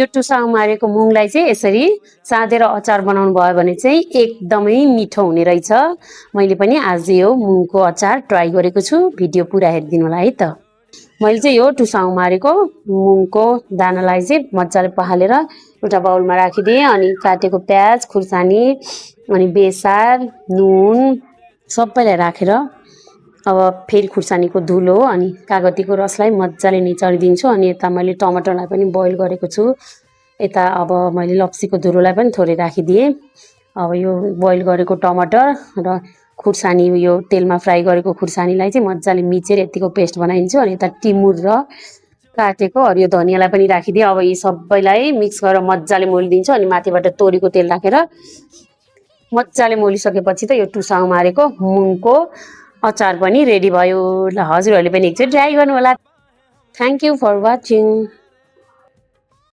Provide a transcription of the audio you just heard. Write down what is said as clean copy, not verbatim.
यो टुसाउ मारेको मुङलाई चाहिँ यसरी साँधेर अचार बनाउनु भयो भने चाहिँ एकदमै मिठो हुने रहेछ। मैले पनि आज यो मुङको अचार ट्राई गरेको छु। भिडियो पुरा हेरिदिनु होला है त। मैले चाहिँ यो टुसाउ मारेको मुङको दानालाई चाहिँ मजाले पखालेर एउटा बाउलमा राखिदिएँ। अनि काटेको प्याज, खुर्सानी, अनि बेसार, नुन सबैलाई राखेर अब फेरि खुर्सानीको धुलो अनि कागतीको रसलाई मजाले निचोडिदिन्छु। अनि यता मैले टमाटरलाई पनि बोइल गरेको छु। यता अब मैले लप्सीको धुलोलाई पनि थोरै राखिदिएँ। अब यो बोइल गरेको टमाटर र खुर्सानी यो तेलमा फ्राई गरेको खुर्सानीलाई चाहिँ मजाले मिचेर यतिको पेस्ट बनाइदिन्छु। अनि यता टिमुर र काटेको हरियो धनियालाई पनि राखिदिएँ। अब यी सबैलाई मिक्स गरेर मजाले मोलिदिन्छु। अनि माथिबाट तोरीको तेल राखेर मजाले मोलिसकेपछि त यो टुसाउ मारेको मुङको अचार पनि रेडी भयो। ल हजुरहरूले पनि एकचोटि ट्राई गर्नु होला। Thank you for watching.